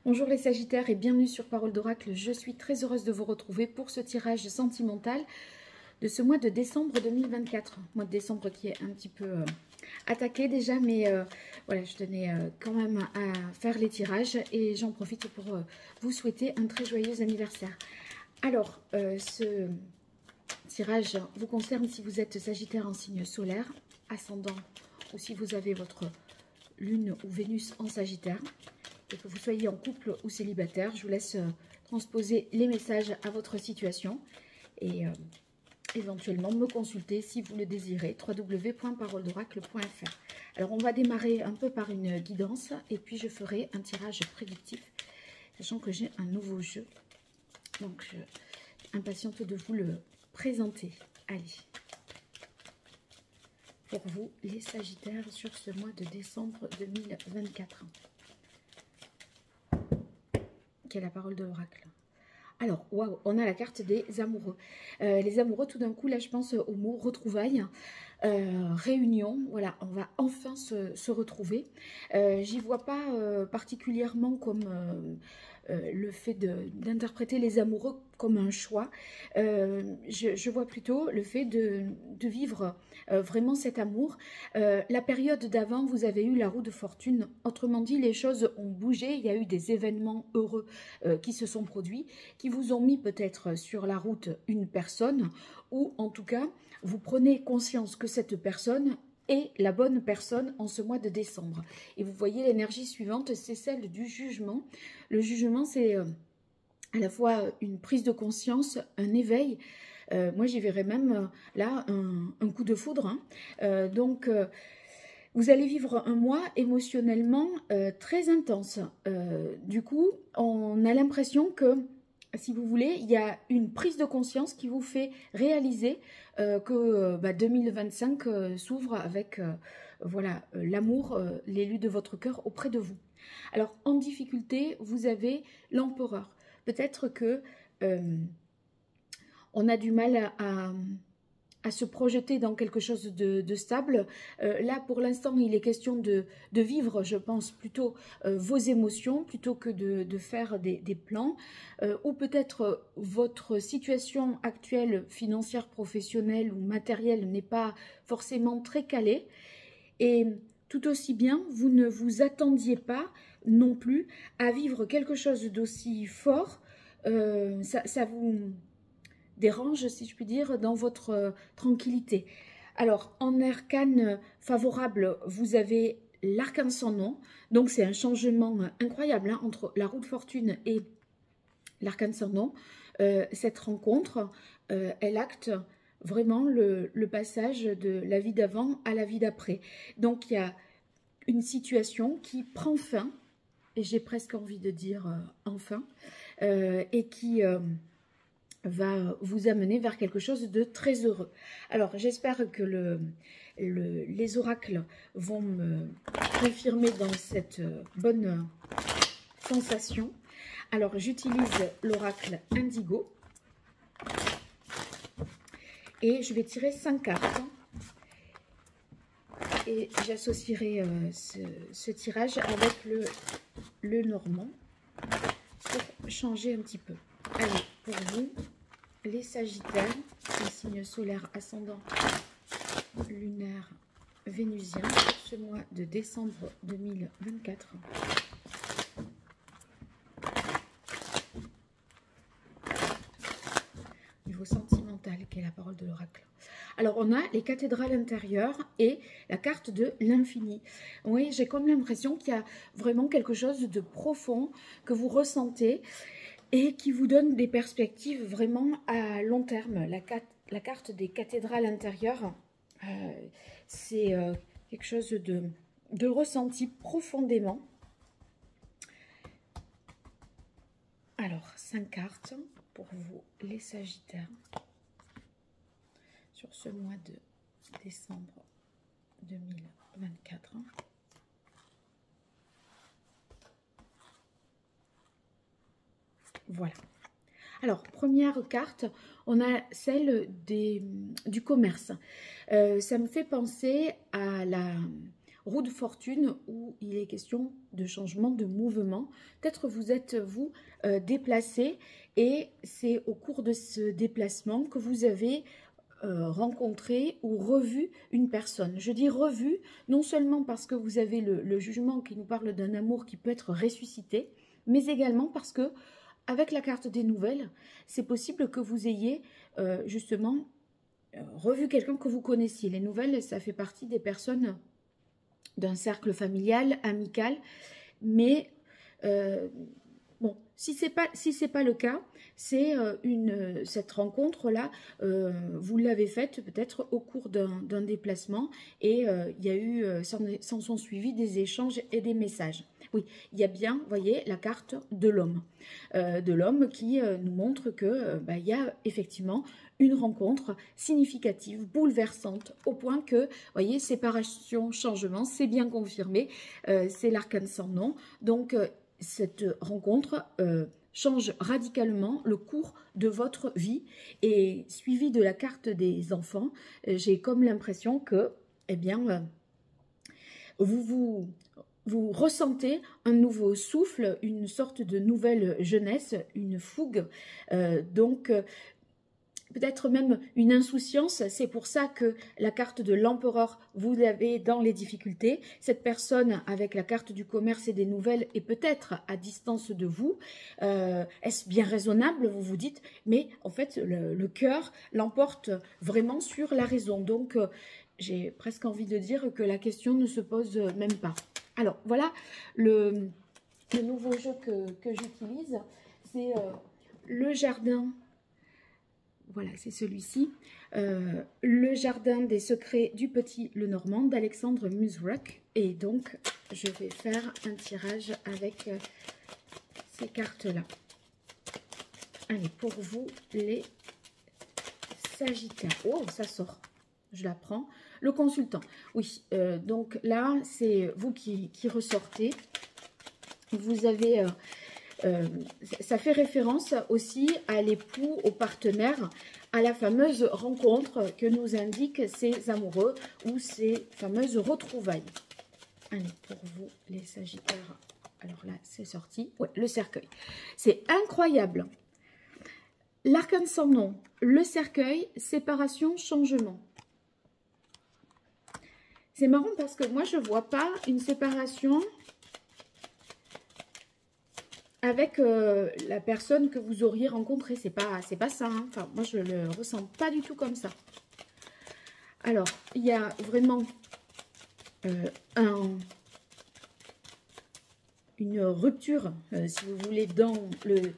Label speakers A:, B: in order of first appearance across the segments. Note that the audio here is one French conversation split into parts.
A: Bonjour les Sagittaires et bienvenue sur Parole d'Oracle. Je suis très heureuse de vous retrouver pour ce tirage sentimental de ce mois de décembre 2024. Mois de décembre qui est un petit peu attaqué déjà, mais voilà, je tenais quand même à faire les tirages et j'en profite pour vous souhaiter un très joyeux anniversaire. Alors, ce tirage vous concerne si vous êtes Sagittaire en signe solaire, ascendant, ou si vous avez votre Lune ou Vénus en Sagittaire, et que vous soyez en couple ou célibataire. Je vous laisse transposer les messages à votre situation et éventuellement me consulter si vous le désirez, www.paroledoracle.fr. Alors on va démarrer un peu par une guidance et puis je ferai un tirage prédictif, sachant que j'ai un nouveau jeu. Donc je suis impatiente de vous le présenter. Allez, pour vous les Sagittaires sur ce mois de décembre 2024. Quelle est la parole de l'oracle? Alors, waouh, on a la carte des amoureux. Les amoureux, tout d'un coup, là, je pense au mot retrouvailles, réunion. Voilà, on va enfin se retrouver. J'y vois pas particulièrement comme le fait d'interpréter les amoureux comme un choix. Je vois plutôt le fait de vivre vraiment cet amour. La période d'avant, vous avez eu la roue de fortune. Autrement dit, les choses ont bougé. Il y a eu des événements heureux qui se sont produits, qui vous ont mis peut-être sur la route une personne, ou en tout cas, vous prenez conscience que cette personne est la bonne personne en ce mois de décembre. Et vous voyez l'énergie suivante, c'est celle du jugement. Le jugement, c'est à la fois une prise de conscience, un éveil. Moi, j'y verrais même là un coup de foudre. Hein. Vous allez vivre un mois émotionnellement très intense. Du coup, on a l'impression que, si vous voulez, il y a une prise de conscience qui vous fait réaliser que 2025 s'ouvre avec voilà, l'amour, l'élu de votre cœur auprès de vous. Alors, en difficulté, vous avez l'empereur. Peut-être que on a du mal à se projeter dans quelque chose de stable. Là, pour l'instant, il est question de vivre, je pense, plutôt vos émotions, plutôt que de faire des plans. Ou peut-être votre situation actuelle, financière, professionnelle ou matérielle, n'est pas forcément très calée. Et tout aussi bien, vous ne vous attendiez pas non plus à vivre quelque chose d'aussi fort. Ça vous dérange, si je puis dire, dans votre tranquillité. Alors, en arcane favorable, vous avez l'arcane sans nom. Donc, c'est un changement incroyable hein, entre la roue de fortune et l'arcane sans nom. Cette rencontre, elle acte vraiment le passage de la vie d'avant à la vie d'après. Donc, il y a une situation qui prend fin, et j'ai presque envie de dire enfin, et qui va vous amener vers quelque chose de très heureux. Alors, j'espère que les oracles vont me confirmer dans cette bonne sensation. Alors, j'utilise l'oracle Indigo et je vais tirer 5 cartes. Et j'associerai ce tirage avec le normand pour changer un petit peu. Allez, pour vous, les Sagittaires, les signes solaires ascendant, lunaire, vénusien, ce mois de décembre 2024. Niveau sentimental, quelle est la parole de l'oracle? Alors, on a les cathédrales intérieures et la carte de l'infini. Oui, j'ai comme l'impression qu'il y a vraiment quelque chose de profond que vous ressentez et qui vous donne des perspectives vraiment à long terme. La carte des cathédrales intérieures, c'est quelque chose de ressenti profondément. Alors, 5 cartes pour vous, les Sagittaires, sur ce mois de décembre 2024. Voilà. Alors, première carte, on a celle du commerce. Ça me fait penser roue de fortune où il est question de changement de mouvement. Peut-être vous êtes, vous, déplacé et c'est au cours de ce déplacement que vous avez rencontré ou revu une personne. Je dis revu, non seulement parce que vous avez le jugement qui nous parle d'un amour qui peut être ressuscité, mais également parce que, avec la carte des nouvelles, c'est possible que vous ayez justement revu quelqu'un que vous connaissiez. Les nouvelles, ça fait partie des personnes d'un cercle familial, amical, mais bon, si c'est pas le cas, c'est cette rencontre-là, vous l'avez faite peut-être au cours d'un déplacement et il y a eu, s'en sont suivis des échanges et des messages. Oui, il y a bien, vous voyez, la carte de l'homme qui nous montre que il y a effectivement une rencontre significative, bouleversante, au point que, vous voyez, séparation, changement, c'est bien confirmé, c'est l'arcane sans nom, donc cette rencontre change radicalement le cours de votre vie et suivi de la carte des enfants, j'ai comme l'impression que, eh bien, vous ressentez un nouveau souffle, une sorte de nouvelle jeunesse, une fougue, donc peut-être même une insouciance. C'est pour ça que la carte de l'empereur, vous l'avez dans les difficultés. Cette personne avec la carte du commerce et des nouvelles est peut-être à distance de vous. Est-ce bien raisonnable, vous vous dites? Mais en fait, le cœur l'emporte vraiment sur la raison. Donc, j'ai presque envie de dire que la question ne se pose même pas. Alors, voilà le nouveau jeu que j'utilise. C'est le jardin. Voilà, c'est celui-ci. Le jardin des secrets du petit Lenormand d'Alexandre Musrock. Et donc, je vais faire un tirage avec ces cartes-là. Allez, pour vous, les Sagittaires. Oh, ça sort. Je la prends. Le consultant. Oui, donc là, c'est vous qui ressortez. Vous avez... ça fait référence aussi à l'époux, au partenaire, à la fameuse rencontre que nous indiquent ces amoureux ou ces fameuses retrouvailles. Allez, pour vous, les Sagittaires. Alors là, c'est sorti. Ouais, le cercueil. C'est incroyable. L'arcane sans nom, le cercueil, séparation, changement. C'est marrant parce que moi, je ne vois pas une séparation avec la personne que vous auriez rencontrée. C'est pas ça. Hein. Enfin, moi, je le ressens pas du tout comme ça. Alors, il y a vraiment une rupture, si vous voulez, dans le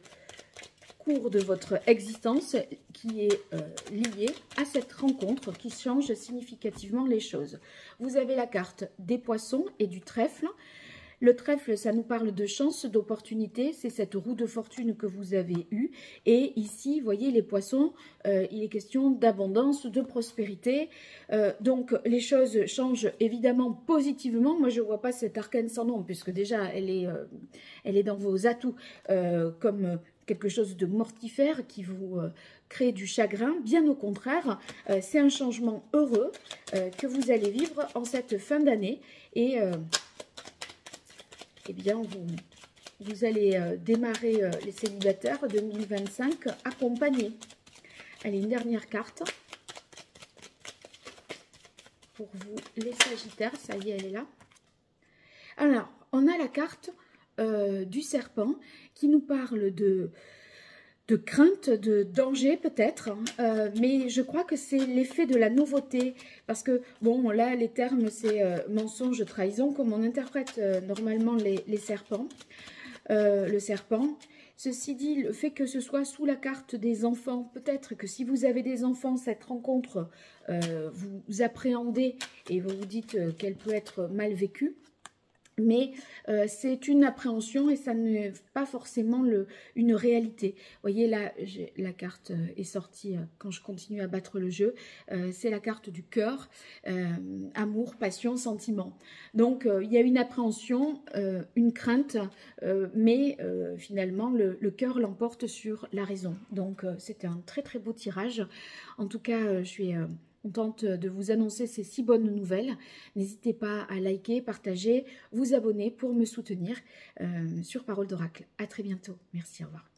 A: cours de votre existence qui est liée à cette rencontre qui change significativement les choses. Vous avez la carte des poissons et du trèfle. Le trèfle, ça nous parle de chance, d'opportunité. C'est cette roue de fortune que vous avez eue. Et ici, vous voyez, les poissons, il est question d'abondance, de prospérité. Donc, les choses changent évidemment positivement. Moi, je ne vois pas cette arcane sans nom, puisque déjà, elle est dans vos atouts comme quelque chose de mortifère qui vous crée du chagrin. Bien au contraire, c'est un changement heureux que vous allez vivre en cette fin d'année. Et... eh bien, vous allez démarrer les célibataires 2025 accompagnés. Allez, une dernière carte. Pour vous, les Sagittaires. Ça y est, elle est là. Alors, on a la carte du serpent qui nous parle de crainte, de danger peut-être, mais je crois que c'est l'effet de la nouveauté, parce que, bon, là, les termes, c'est mensonge, trahison, comme on interprète normalement les serpents, le serpent. Ceci dit, le fait que ce soit sous la carte des enfants, peut-être que si vous avez des enfants, cette rencontre, vous appréhendez et vous vous dites qu'elle peut être mal vécue. Mais c'est une appréhension et ça n'est pas forcément une réalité. Vous voyez, là, la carte est sortie quand je continue à battre le jeu. C'est la carte du cœur, amour, passion, sentiment. Donc, il y a une appréhension, une crainte, mais finalement, le cœur l'emporte sur la raison. Donc, c'était un très, très beau tirage. En tout cas, je suis... contente de vous annoncer ces 6 bonnes nouvelles. N'hésitez pas à liker, partager, vous abonner pour me soutenir sur Parole d'Oracle. À très bientôt. Merci, au revoir.